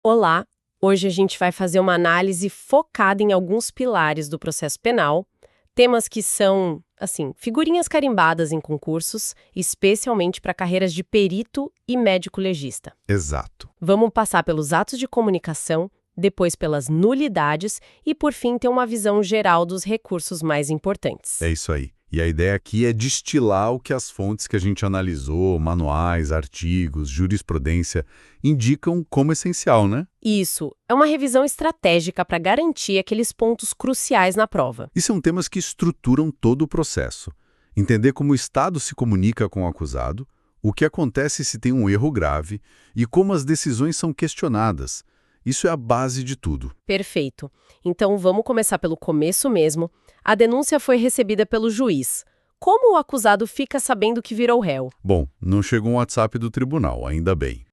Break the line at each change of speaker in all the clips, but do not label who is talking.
Olá! Hoje a gente vai fazer uma análise focada em alguns pilares do processo penal, temas que são, assim, figurinhas carimbadas em concursos, especialmente para carreiras de perito e médico-legista.
Exato.
Vamos passar pelos atos de comunicação, depois pelas nulidades e, por fim, ter uma visão geral dos recursos mais importantes.
É isso aí. E a ideia aqui é destilar o que as fontes que a gente analisou, manuais, artigos, jurisprudência, indicam como essencial, né?
Isso é uma revisão estratégica para garantir aqueles pontos cruciais na prova.
E são temas que estruturam todo o processo. Entender como o Estado se comunica com o acusado, o que acontece se tem um erro grave e como as decisões são questionadas. Isso é a base de tudo.
Perfeito. Então vamos começar pelo começo mesmo. A denúncia foi recebida pelo juiz. Como o acusado fica sabendo que virou réu?
Bom, não chegou um WhatsApp do tribunal, ainda bem.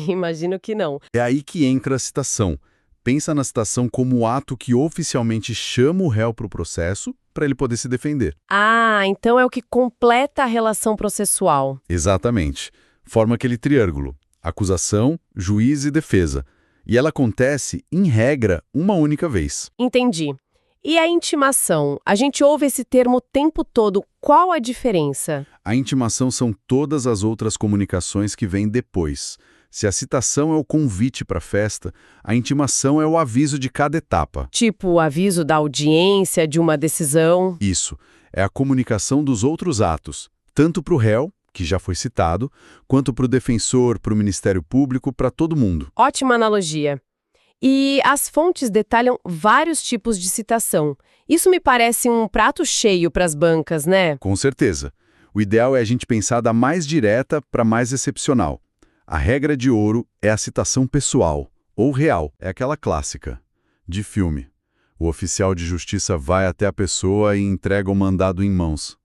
Imagino que não.
É aí que entra a citação. Pensa na citação como o ato que oficialmente chama o réu para o processo para ele poder se defender.
Ah, então é o que completa a relação processual.
Exatamente. Forma aquele triângulo: acusação, juiz e defesa. E ela acontece, em regra, uma única vez.
Entendi. E a intimação? A gente ouve esse termo o tempo todo. Qual a diferença?
A intimação são todas as outras comunicações que vêm depois. Se a citação é o convite para a festa, a intimação é o aviso de cada etapa.
Tipo o aviso da audiência, de uma decisão?
Isso, é a comunicação dos outros atos, tanto para o réu, que já foi citado, quanto para o defensor, para o Ministério Público, para todo mundo.
Ótima analogia. E as fontes detalham vários tipos de citação. Isso me parece um prato cheio para as bancas, né?
Com certeza. O ideal é a gente pensar da mais direta para a mais excepcional. A regra de ouro é a citação pessoal, ou real, é aquela clássica, de filme. O oficial de justiça vai até a pessoa e entrega o mandado em mãos.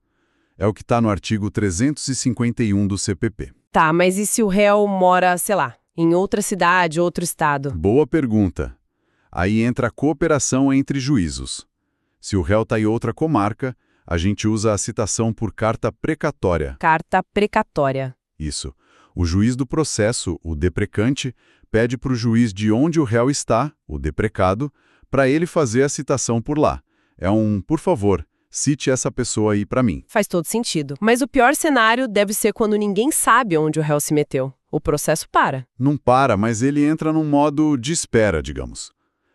É o que está no artigo 351 do CPP.
Tá, mas e se o réu mora, sei lá, em outra cidade, outro estado?
Boa pergunta. Aí entra a cooperação entre juízos. Se o réu está em outra comarca, a gente usa a citação por carta precatória.
Carta precatória.
Isso. O juiz do processo, o deprecante, pede para o juiz de onde o réu está, o deprecado, para ele fazer a citação por lá. É um, por favor, cite essa pessoa aí para mim.
Faz todo sentido. Mas o pior cenário deve ser quando ninguém sabe onde o réu se meteu. O processo para.
Não para, mas ele entra num modo de espera, digamos.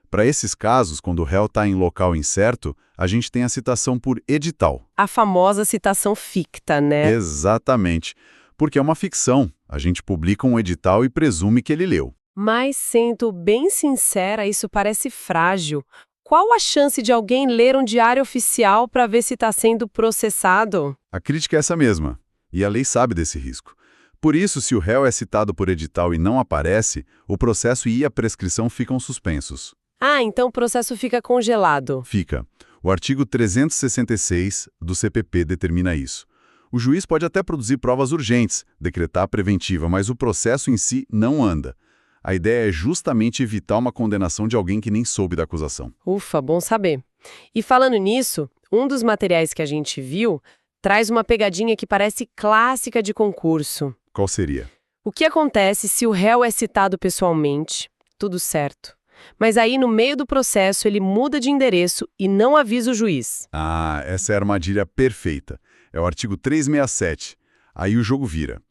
Para esses casos, quando o réu está em local incerto, a gente tem a citação por edital.
A famosa citação ficta, né?
Exatamente. Porque é uma ficção. A gente publica um edital e presume que ele leu.
Mas, sendo bem sincera, isso parece frágil. Qual a chance de alguém ler um diário oficial para ver se está sendo processado?
A crítica é essa mesma. E a lei sabe desse risco. Por isso, se o réu é citado por edital e não aparece, o processo e a prescrição ficam suspensos.
Ah, então o processo fica congelado.
Fica. O artigo 366 do CPP determina isso. O juiz pode até produzir provas urgentes, decretar a preventiva, mas o processo em si não anda. A ideia é justamente evitar uma condenação de alguém que nem soube da acusação.
Ufa, bom saber. E falando nisso, um dos materiais que a gente viu traz uma pegadinha que parece clássica de concurso.
Qual seria?
O que acontece se o réu é citado pessoalmente? Tudo certo. Mas aí, no meio do processo, ele muda de endereço e não avisa o juiz.
Ah, essa é a armadilha perfeita. É o artigo 367. Aí o jogo vira.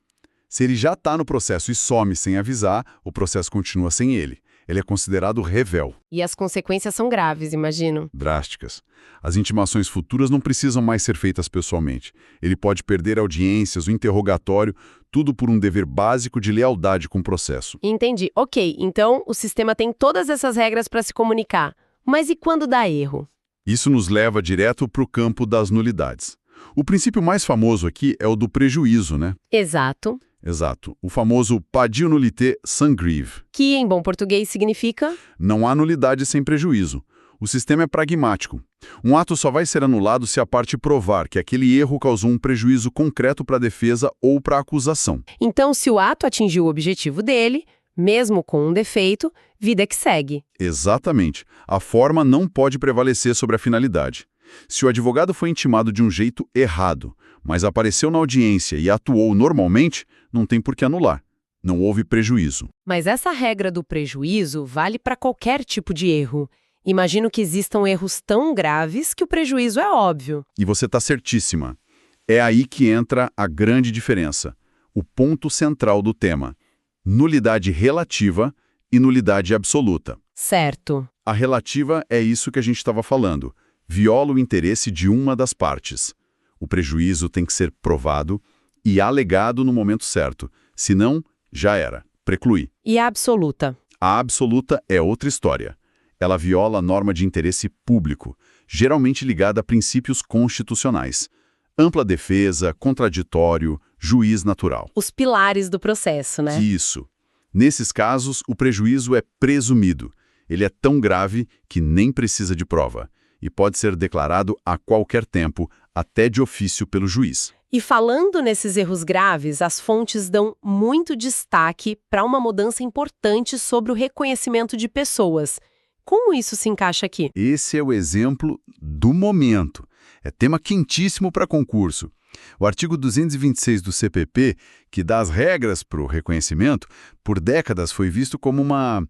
Se ele já está no processo e some sem avisar, o processo continua sem ele. Ele é considerado rével.
E as consequências são graves, imagino.
Drásticas. As intimações futuras não precisam mais ser feitas pessoalmente. Ele pode perder audiências, o interrogatório, tudo por um dever básico de lealdade com o processo.
Entendi. Ok, então o sistema tem todas essas regras para se comunicar. Mas e quando dá erro?
Isso nos leva direto para o campo das nulidades. O princípio mais famoso aqui é o do prejuízo, né?
Exato.
Exato. O famoso pas nullité sans grieve.
Que, em bom português, significa?
Não há nulidade sem prejuízo. O sistema é pragmático. Um ato só vai ser anulado se a parte provar que aquele erro causou um prejuízo concreto para a defesa ou para a acusação.
Então, se o ato atingiu o objetivo dele, mesmo com um defeito, vida que segue.
Exatamente. A forma não pode prevalecer sobre a finalidade. Se o advogado foi intimado de um jeito errado, mas apareceu na audiência e atuou normalmente, não tem por que anular. não houve prejuízo.
Mas essa regra do prejuízo vale para qualquer tipo de erro. Imagino que existam erros tão graves que o prejuízo é óbvio.
E você está certíssima. É aí que entra a grande diferença, o ponto central do tema: nulidade relativa e nulidade absoluta.
Certo.
A relativa é isso que a gente estava falando. Viola o interesse de uma das partes. O prejuízo tem que ser provado e alegado no momento certo. Senão, já era. Preclui.
E a absoluta?
A absoluta é outra história. Ela viola a norma de interesse público, geralmente ligada a princípios constitucionais. Ampla defesa, contraditório, juiz natural.
Os pilares do processo, né?
Isso. Nesses casos, o prejuízo é presumido. Ele é tão grave que nem precisa de prova e pode ser declarado a qualquer tempo, até de ofício pelo juiz.
E falando nesses erros graves, as fontes dão muito destaque para uma mudança importante sobre o reconhecimento de pessoas. Como isso se encaixa aqui?
Esse é o exemplo do momento. É tema quentíssimo para concurso. O artigo 226 do CPP, que dá as regras para o reconhecimento, por décadas foi visto como uma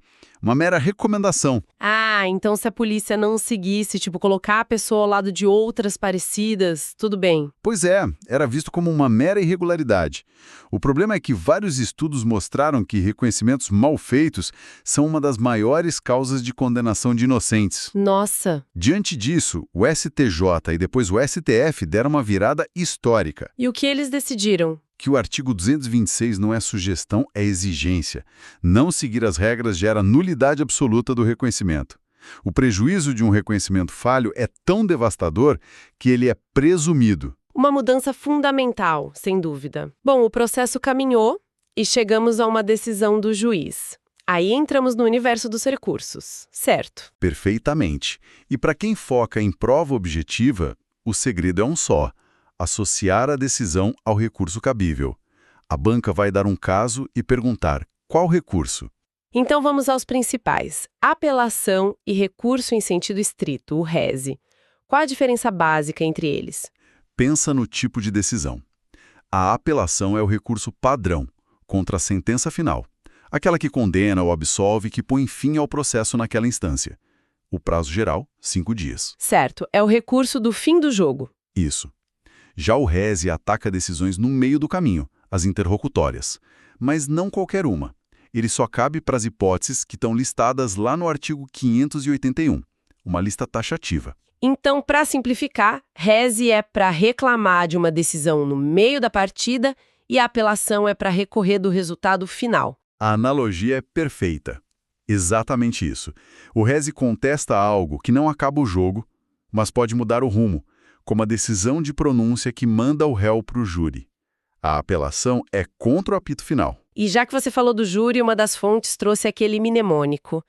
mera recomendação.
Ah, então se a polícia não seguisse, colocar a pessoa ao lado de outras parecidas, tudo bem.
Pois é, era visto como uma mera irregularidade. O problema é que vários estudos mostraram que reconhecimentos mal feitos são uma das maiores causas de condenação de inocentes.
Nossa!
Diante disso, o STJ e depois o STF deram uma virada histórica.
E o que eles decidiram?
Que o artigo 226 não é sugestão, é exigência. Não seguir as regras gera nulidade absoluta do reconhecimento. O prejuízo de um reconhecimento falho é tão devastador que ele é presumido.
Uma mudança fundamental, sem dúvida. Bom, o processo caminhou e chegamos a uma decisão do juiz. Aí entramos no universo dos recursos, certo?
Perfeitamente. E para quem foca em prova objetiva, o segredo é um só: associar a decisão ao recurso cabível. A banca vai dar um caso e perguntar: qual recurso?
Então vamos aos principais: apelação e recurso em sentido estrito, o rese. Qual a diferença básica entre eles?
Pensa no tipo de decisão. A apelação é o recurso padrão contra a sentença final, aquela que condena ou absolve e que põe fim ao processo naquela instância. O prazo geral, 5 dias.
Certo, é o recurso do fim do jogo.
Isso. Já o rese ataca decisões no meio do caminho, as interlocutórias. Mas não qualquer uma. Ele só cabe para as hipóteses que estão listadas lá no artigo 581, uma lista taxativa.
Então, para simplificar, rese é para reclamar de uma decisão no meio da partida e a apelação é para recorrer do resultado final.
A analogia é perfeita. Exatamente isso. O rese contesta algo que não acaba o jogo, mas pode mudar o rumo, como a decisão de pronúncia que manda o réu para o júri. A apelação é contra o apito final.
E já que você falou do júri, uma das fontes trouxe aquele mnemônico,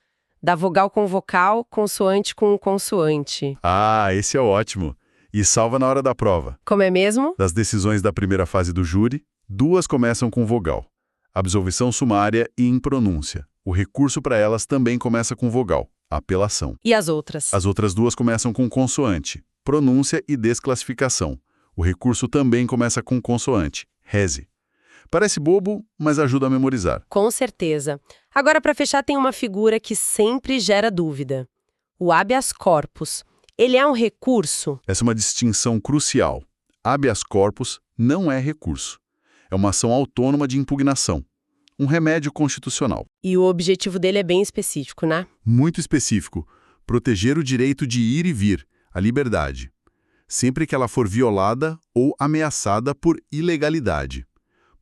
da vogal com vocal, consoante com consoante.
Ah, esse é ótimo. E salva na hora da prova.
Como é mesmo?
Das decisões da primeira fase do júri, 2 começam com vogal: absolvição sumária e impronúncia. O recurso para elas também começa com vogal, apelação.
E as outras?
As outras 2 começam com consoante, pronúncia e desclassificação. O recurso também começa com consoante, rese. Parece bobo, mas ajuda a memorizar.
Com certeza. Agora, para fechar, tem uma figura que sempre gera dúvida. O habeas corpus. Ele é um recurso?
Essa é uma distinção crucial. Habeas corpus não é recurso. É uma ação autônoma de impugnação. Um remédio constitucional.
E o objetivo dele é bem específico, né?
Muito específico. Proteger o direito de ir e vir, a liberdade, sempre que ela for violada ou ameaçada por ilegalidade.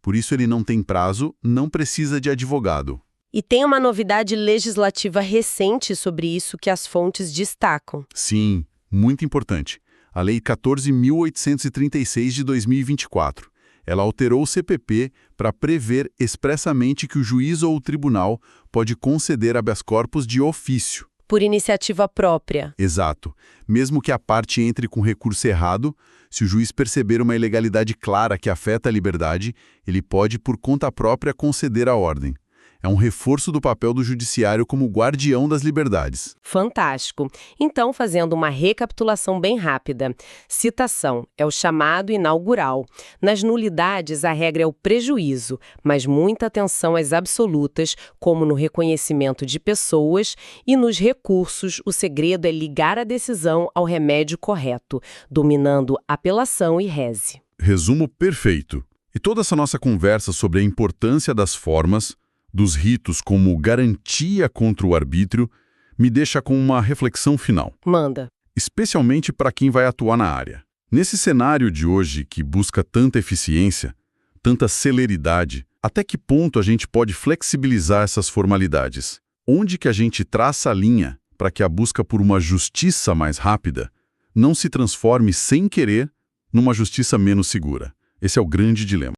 Por isso ele não tem prazo, não precisa de advogado.
E tem uma novidade legislativa recente sobre isso que as fontes destacam.
Sim, muito importante. A Lei 14.836 de 2024. Ela alterou o CPP para prever expressamente que o juiz ou o tribunal pode conceder habeas corpus de ofício.
Por iniciativa própria.
Exato. Mesmo que a parte entre com recurso errado, se o juiz perceber uma ilegalidade clara que afeta a liberdade, ele pode, por conta própria, conceder a ordem. É um reforço do papel do judiciário como guardião das liberdades.
Fantástico. Então, fazendo uma recapitulação bem rápida. Citação é o chamado inaugural. Nas nulidades, a regra é o prejuízo, mas muita atenção às absolutas, como no reconhecimento de pessoas, e nos recursos, o segredo é ligar a decisão ao remédio correto, dominando apelação e reze.
Resumo perfeito. E toda essa nossa conversa sobre a importância das formas, dos ritos como garantia contra o arbítrio, me deixa com uma reflexão final.
Manda.
Especialmente para quem vai atuar na área. Nesse cenário de hoje que busca tanta eficiência, tanta celeridade, até que ponto a gente pode flexibilizar essas formalidades? Onde que a gente traça a linha para que a busca por uma justiça mais rápida não se transforme sem querer numa justiça menos segura? Esse é o grande dilema.